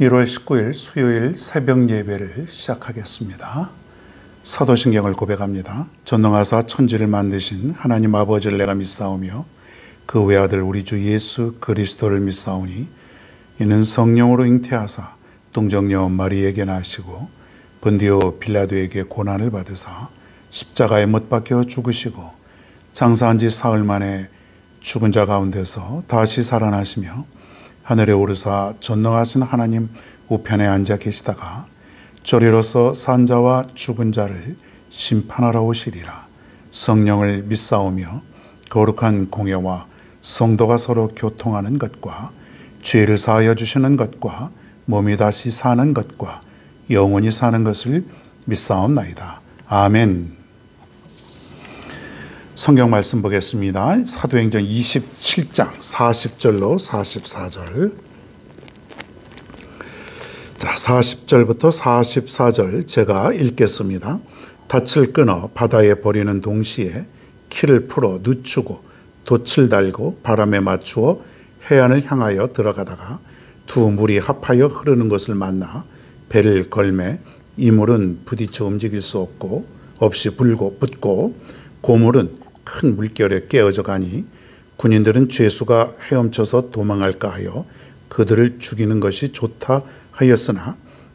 1월 19일 수요일 새벽 예배를 시작하겠습니다. 사도신경을 고백합니다. 전능하사 천지를 만드신 하나님 아버지를 내가 믿사오며 그 외아들 우리 주 예수 그리스도를 믿사오니 이는 성령으로 잉태하사 동정녀 마리에게 나시고 본디오 빌라도에게 고난을 받으사 십자가에 못 박혀 죽으시고 장사한 지 사흘 만에 죽은 자 가운데서 다시 살아나시며 하늘에 오르사 전능하신 하나님 우편에 앉아 계시다가 저리로서 산 자와 죽은 자를 심판하러 오시리라. 성령을 믿사오며 거룩한 공예와 성도가 서로 교통하는 것과 죄를 사하여 주시는 것과 몸이 다시 사는 것과 영원히 사는 것을 믿사옵나이다. 아멘. 성경 말씀 보겠습니다. 사도행전 27장 40절로 44절. 자, 40절부터 44절 제가 읽겠습니다. 닻을 끊어 바다에 버리는 동시에 키를 풀어 늦추고 돛을 달고 바람에 맞추어 해안을 향하여 들어가다가 두 물이 합하여 흐르는 것을 만나 배를 걸매 이 물은 부딪혀 움직일 수 없이 붙고 고물은 큰 물결에 깨어져 가니 군인들은 죄수가 헤엄쳐서 도망할까 하여 그들을 죽이는 것이 좋다 하였으나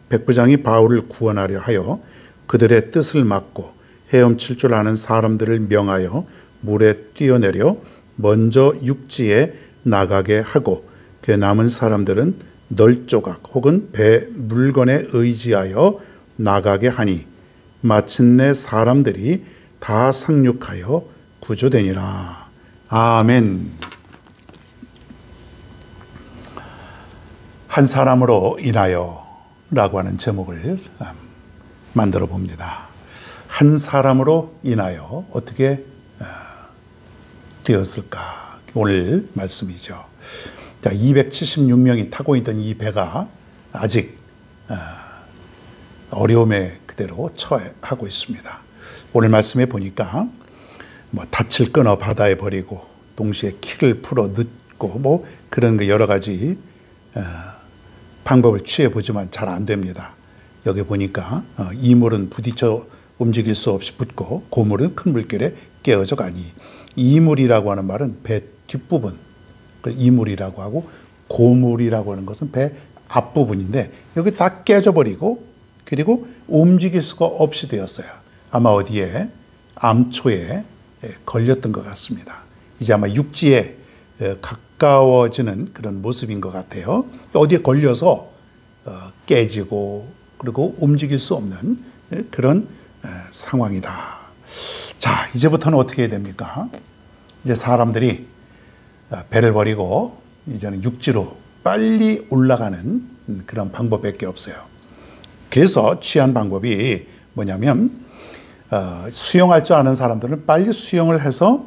백부장이 바울을 구원하려 하여 그들의 뜻을 막고 헤엄칠 줄 아는 사람들을 명하여 물에 뛰어내려 먼저 육지에 나가게 하고 그 남은 사람들은 널조각 혹은 배 물건에 의지하여 나가게 하니 마침내 사람들이 다 상륙하여 구조되니라. 아멘. 한 사람으로 인하여 라고 하는 제목을 만들어 봅니다. 한 사람으로 인하여 어떻게 되었을까? 오늘 말씀이죠. 자, 276명이 타고 있던 이 배가 아직 어려움에 그대로 처하고 있습니다. 오늘 말씀에 보니까 닻을 끊어 바다에 버리고 동시에 키를 풀어 늦고 그런 거 여러 가지 방법을 취해 보지만 잘 안 됩니다. 여기 보니까 이 물은 부딪혀 움직일 수 없이 붙고 고물은 큰 물결에 깨어져 가니 이물이라고 하는 말은 배 뒷부분, 이물이라고 하고 고물이라고 하는 것은 배 앞부분인데 여기 다 깨져 버리고 그리고 움직일 수가 없이 되었어요. 아마 어디에 암초에 걸렸던 것 같습니다. 이제 아마 육지에 가까워지는 그런 모습인 것 같아요. 어디에 걸려서 깨지고 그리고 움직일 수 없는 그런 상황이다. 자, 이제부터는 어떻게 해야 됩니까? 이제 사람들이 배를 버리고 이제는 육지로 빨리 올라가는 그런 방법밖에 없어요. 그래서 취한 방법이 뭐냐면 수영할 줄 아는 사람들은 빨리 수영을 해서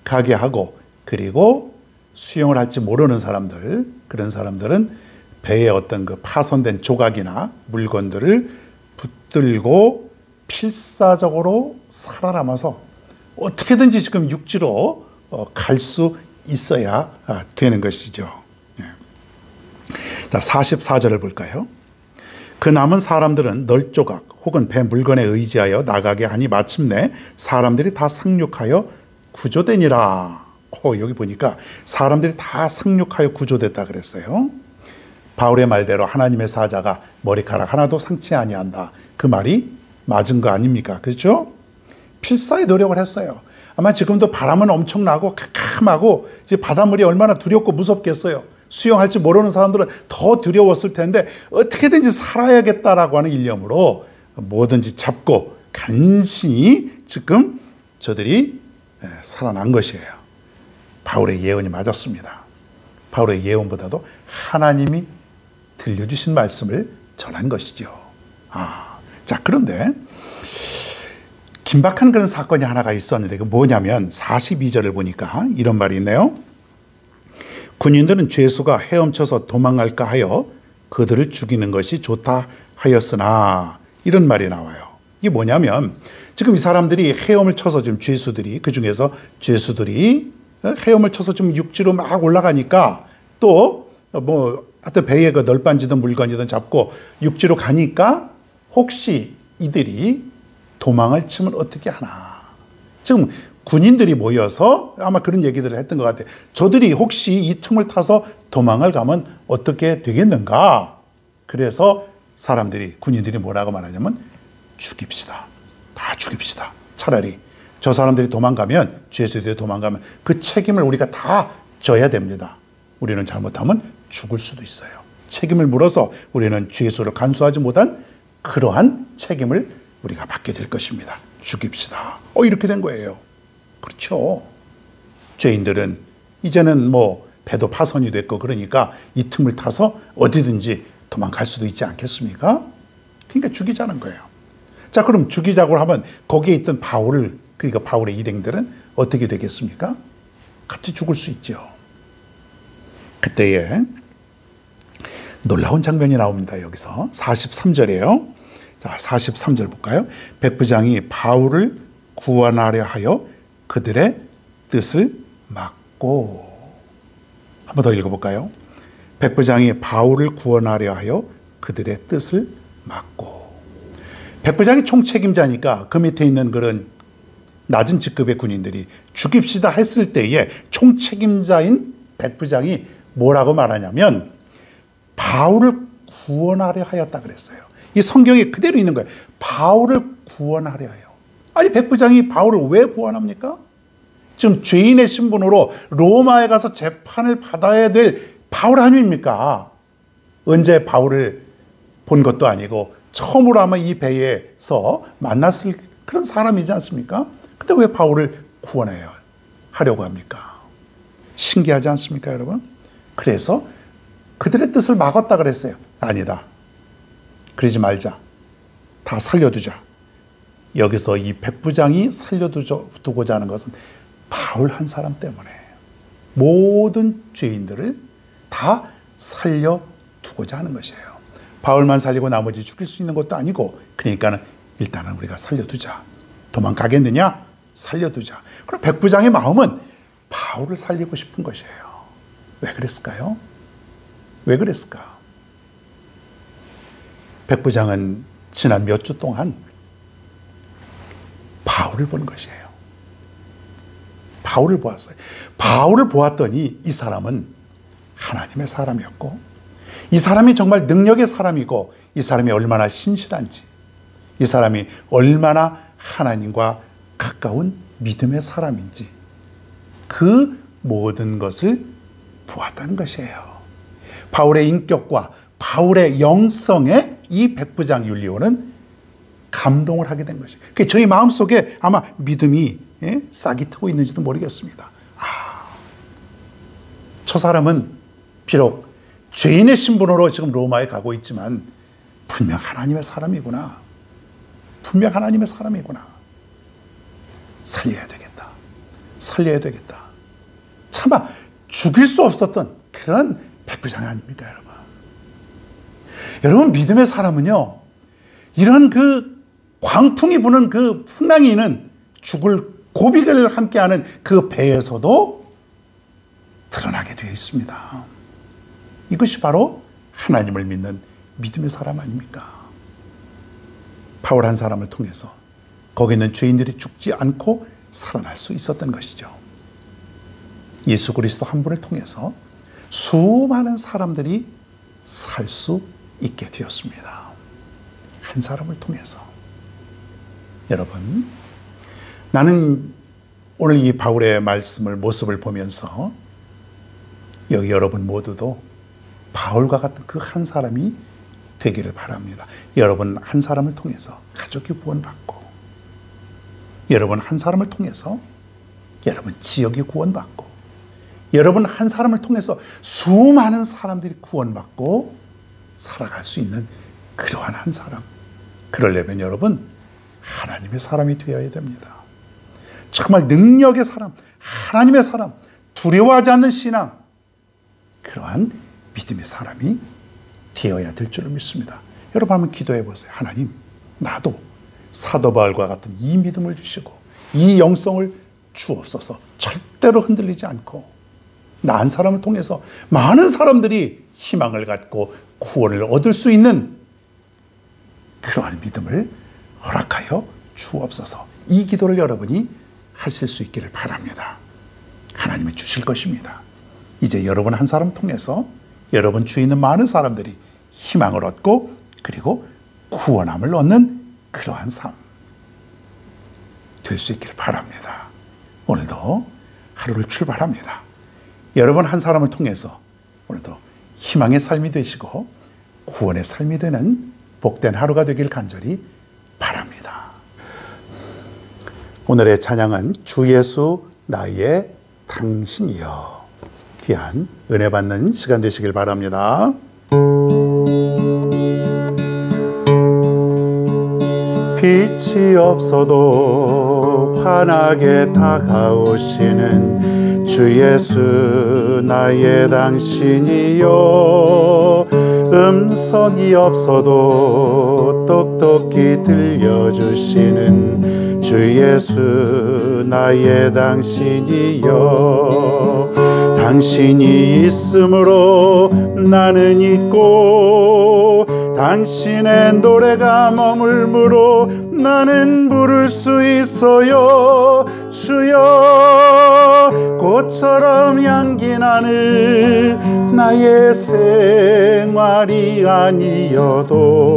가게 하고 그리고 수영을 할지 모르는 사람들, 그런 사람들은 배에 어떤 그 파손된 조각이나 물건들을 붙들고 필사적으로 살아남아서 어떻게든지 지금 육지로 갈 수 있어야 되는 것이죠. 자, 44절을 볼까요? 그 남은 사람들은 널조각 혹은 배 물건에 의지하여 나가게 하니 마침내 사람들이 다 상륙하여 구조되니라. 여기 보니까 사람들이 다 상륙하여 구조됐다 그랬어요. 바울의 말대로 하나님의 사자가 머리카락 하나도 상치 아니한다. 그 말이 맞은 거 아닙니까? 그렇죠? 필사의 노력을 했어요. 아마 지금도 바람은 엄청나고 캄캄하고 이제 바닷물이 얼마나 두렵고 무섭겠어요. 수영할 줄 모르는 사람들은 더 두려웠을 텐데 어떻게든지 살아야겠다라고 하는 일념으로 뭐든지 잡고 간신히 지금 저들이 살아난 것이에요. 바울의 예언이 맞았습니다. 바울의 예언보다도 하나님이 들려주신 말씀을 전한 것이죠. 자, 그런데 긴박한 그런 사건이 하나가 있었는데 그 뭐냐면 42절을 보니까 이런 말이 있네요. 군인들은 죄수가 헤엄쳐서 도망갈까 하여 그들을 죽이는 것이 좋다 하였으나 이런 말이 나와요. 이게 뭐냐면 지금 이 사람들이 헤엄을 쳐서 지금 죄수들이 그중에서 죄수들이 헤엄을 쳐서 좀 육지로 막 올라가니까 또 하여튼 배에 그 널빤지든 물건이든 잡고 육지로 가니까 혹시 이들이 도망을 치면 어떻게 하나. 지금 군인들이 모여서 아마 그런 얘기들을 했던 것 같아요. 저들이 혹시 이 틈을 타서 도망을 가면 어떻게 되겠는가. 그래서 사람들이, 군인들이 뭐라고 말하냐면 죽입시다. 다 죽입시다. 차라리 저 사람들이 도망가면, 죄수들이 도망가면 그 책임을 우리가 다 져야 됩니다. 우리는 잘못하면 죽을 수도 있어요. 책임을 물어서 우리는 죄수를 간수하지 못한 그러한 책임을 우리가 받게 될 것입니다. 죽입시다. 이렇게 된 거예요. 그렇죠. 죄인들은 이제는 뭐 배도 파손이 됐고 그러니까 이 틈을 타서 어디든지 도망갈 수도 있지 않겠습니까? 그러니까 죽이자는 거예요. 자, 그럼 죽이자고 하면 거기에 있던 바울을, 그러니까 바울의 일행들은 어떻게 되겠습니까? 같이 죽을 수 있죠. 그때에 놀라운 장면이 나옵니다. 여기서 43절이에요. 자, 43절 볼까요? 백부장이 바울을 구원하려 하여 그들의 뜻을 막고. 한 번 더 읽어볼까요? 백부장이 바울을 구원하려 하여 그들의 뜻을 막고. 백부장이 총책임자니까 그 밑에 있는 그런 낮은 직급의 군인들이 죽입시다 했을 때에 총책임자인 백부장이 뭐라고 말하냐면 바울을 구원하려 하였다 그랬어요. 이 성경에 그대로 있는 거예요. 바울을 구원하려 하여. 아니, 백부장이 바울을 왜 구원합니까? 지금 죄인의 신분으로 로마에 가서 재판을 받아야 될 바울 아닙니까? 언제 바울을 본 것도 아니고 처음으로 아마 이 배에서 만났을 그런 사람이지 않습니까? 근데 왜 바울을 구원해야 하려고 합니까? 신기하지 않습니까, 여러분? 그래서 그들의 뜻을 막았다 그랬어요. 아니다. 그러지 말자. 다 살려두자. 여기서 이 백부장이 살려두고자 하는 것은 바울 한 사람 때문에 모든 죄인들을 다 살려두고자 하는 것이에요. 바울만 살리고 나머지 죽일 수 있는 것도 아니고, 그러니까는 일단은 우리가 살려두자. 도망가겠느냐? 살려두자. 그럼 백부장의 마음은 바울을 살리고 싶은 것이에요. 왜 그랬을까요? 왜 그랬을까? 백부장은 지난 몇 주 동안 바울을 본 것이에요. 바울을 보았어요. 바울을 보았더니 이 사람은 하나님의 사람이었고, 이 사람이 정말 능력의 사람이고, 이 사람이 얼마나 신실한지, 이 사람이 얼마나 하나님과 가까운 믿음의 사람인지, 그 모든 것을 보았다는 것이에요. 바울의 인격과 바울의 영성에 이 백부장 율리오는 감동을 하게 된 것이에요. 저희 마음속에 아마 믿음이 싹이 트고 있는지도 모르겠습니다. 저 사람은 비록 죄인의 신분으로 지금 로마에 가고 있지만 분명 하나님의 사람이구나. 분명 하나님의 사람이구나. 살려야 되겠다. 살려야 되겠다. 차마 죽일 수 없었던 그런 백부장이 아닙니까, 여러분? 여러분, 믿음의 사람은요, 이런 그 광풍이 부는 그 풍랑이는 죽을 고비를 함께하는 그 배에서도 드러나게 되어 있습니다. 이것이 바로 하나님을 믿는 믿음의 사람 아닙니까? 바울 한 사람을 통해서 거기 있는 죄인들이 죽지 않고 살아날 수 있었던 것이죠. 예수 그리스도 한 분을 통해서 수많은 사람들이 살 수 있게 되었습니다. 한 사람을 통해서. 여러분, 나는 오늘 이 바울의 말씀을, 모습을 보면서 여기 여러분 모두도 바울과 같은 그 한 사람이 되기를 바랍니다. 여러분 한 사람을 통해서 가족이 구원받고, 여러분 한 사람을 통해서 여러분 지역이 구원받고, 여러분 한 사람을 통해서 수많은 사람들이 구원받고 살아갈 수 있는 그러한 한 사람. 그러려면 여러분 하나님의 사람이 되어야 됩니다. 정말 능력의 사람, 하나님의 사람, 두려워하지 않는 신앙, 그러한 믿음의 사람이 되어야 될 줄을 믿습니다. 여러분 한번 기도해 보세요. 하나님, 나도 사도 바울과 같은 이 믿음을 주시고 이 영성을 주옵소서. 절대로 흔들리지 않고 나 한 사람을 통해서 많은 사람들이 희망을 갖고 구원을 얻을 수 있는 그러한 믿음을 허락하여 주옵소서. 이 기도를 여러분이 하실 수 있기를 바랍니다. 하나님이 주실 것입니다. 이제 여러분 한 사람 통해서 여러분 주위에 있는 많은 사람들이 희망을 얻고 그리고 구원함을 얻는 그러한 삶 될 수 있기를 바랍니다. 오늘도 하루를 출발합니다. 여러분 한 사람을 통해서 오늘도 희망의 삶이 되시고 구원의 삶이 되는 복된 하루가 되길 간절히 바랍니다. 오늘의 찬양은 주 예수 나의 당신이여. 귀한 은혜 받는 시간 되시길 바랍니다. 빛이 없어도 환하게 다가오시는 주 예수 나의 당신이여. 음성이 없어도 똑똑히 들려주시는 주 예수 나의 당신이여. 당신이 있으므로 나는 있고 당신의 노래가 머물므로 나는 부를 수 있어요. 주여 꽃처럼 향기 나는 나의 생활이 아니어도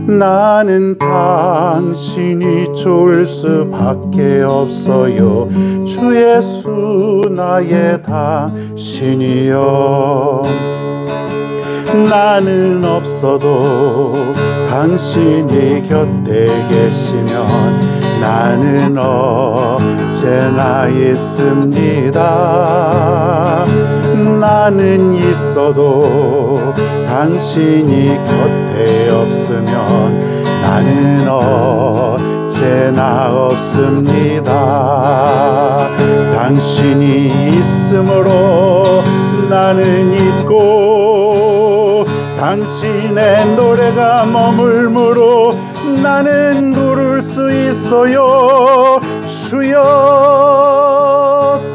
나는 당신이 좋을 수밖에 없어요. 주 예수 나의 당신이여. 나는 없어도 당신이 곁에 계시면 나는 언제나 있습니다. 나는 있어도 당신이 곁에 없으면 나는 언제나 없습니다. 당신이 있으므로 나는 있고 당신의 노래가 머물므로 나는 부를 수 있어요. 주여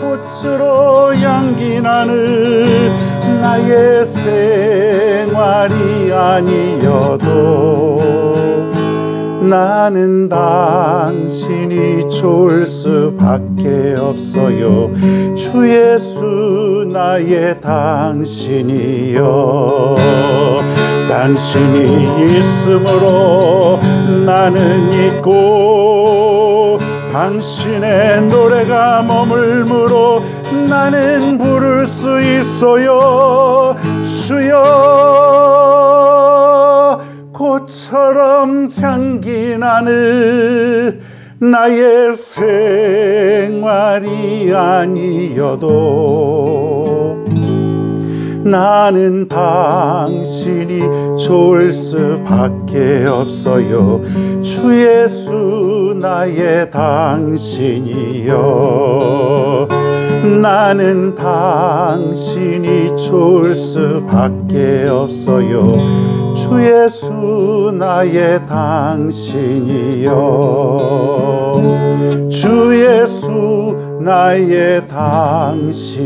꽃으로 향기 나는 나의 생활이 아니어도 나는 당신이 좋을 수밖에 없어요. 주 예수 나의 당신이여. 당신이 있으므로 나는 있고 당신의 노래가 머물므로 나는 부를 수 있어요. 주여 꽃처럼 향기 나는 나의 생활이 아니어도 나는 당신이 좋을 수밖에 없어요. 주 예수 나의 당신이여. 나는 당신이 좋을 수밖에 없어요. 주 예수 나의 당신이여. 주 예수 나의 당신이여.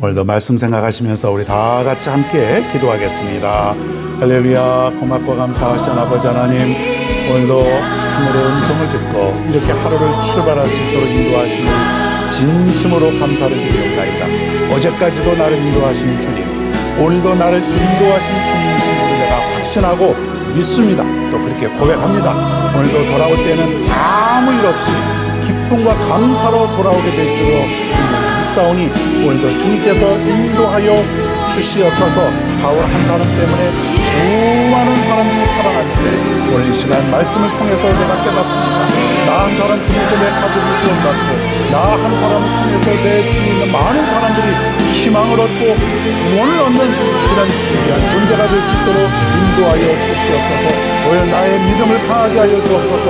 오늘도 말씀 생각하시면서 우리 다 같이 함께 기도하겠습니다. 할렐루야. 고맙고 감사하신 아버지 하나님, 오늘도 하늘의 음성을 듣고 이렇게 하루를 출발할 수 있도록 인도하시는 진심으로 감사를 드리옵나이다. 어제까지도 나를 인도하시는 주님, 오늘도 나를 인도하신 주님이신 내가 확신하고 믿습니다. 또 그렇게 고백합니다. 오늘도 돌아올 때는 아무 일 없이 기쁨과 감사로 돌아오게 될 줄로 믿사오니 오늘도 주님께서 인도하여 주시옵소서. 바울 한 사람 때문에 수많은 사람들이 살아났는데 오늘 이 시간 말씀을 통해서 내가 깨닫습니다. 나 한 사람 통해서 내 가족이 구원받고 나 한 사람을 통해서 내 주위에 있는 많은 사람들이 희망을 얻고 구원을 얻는 그런 귀한 존재가 될 수 있도록 인도하여 주시옵소서. 오늘 나의 믿음을 강하게 하여 주옵소서.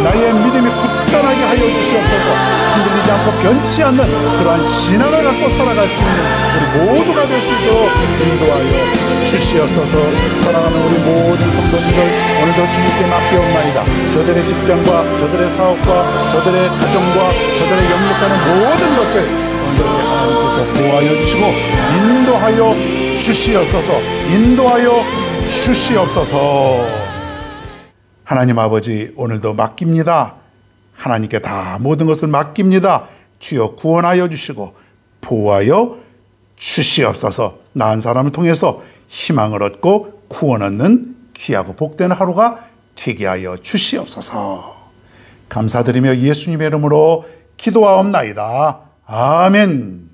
나의 믿음이 굳건하게 하여 주시옵소서. 흔들리지 않고 결코 변치 않는 그러한 신앙을 갖고 살아갈 수 있는 우리 모두가 될 수 있도록 인도하여 주시옵소서. 사랑하는 우리 모든 성도님들, 오늘도 주님께 맡겨옵나이다. 저들의 직장과 저들의 사업과 저들의 가정과 저들의 영역하는 모든 것들 오늘도 하나님께서 보호하여 주시고 인도하여 주시옵소서. 인도하여 주시옵소서. 하나님 아버지, 오늘도 맡깁니다. 하나님께 다 모든 것을 맡깁니다. 주여 구원하여 주시고 보호하여 주시옵소서. 나은 사람을 통해서 희망을 얻고 구원 얻는 귀하고 복된 하루가 되게 하여 주시옵소서. 감사드리며 예수님의 이름으로 기도하옵나이다. 아멘.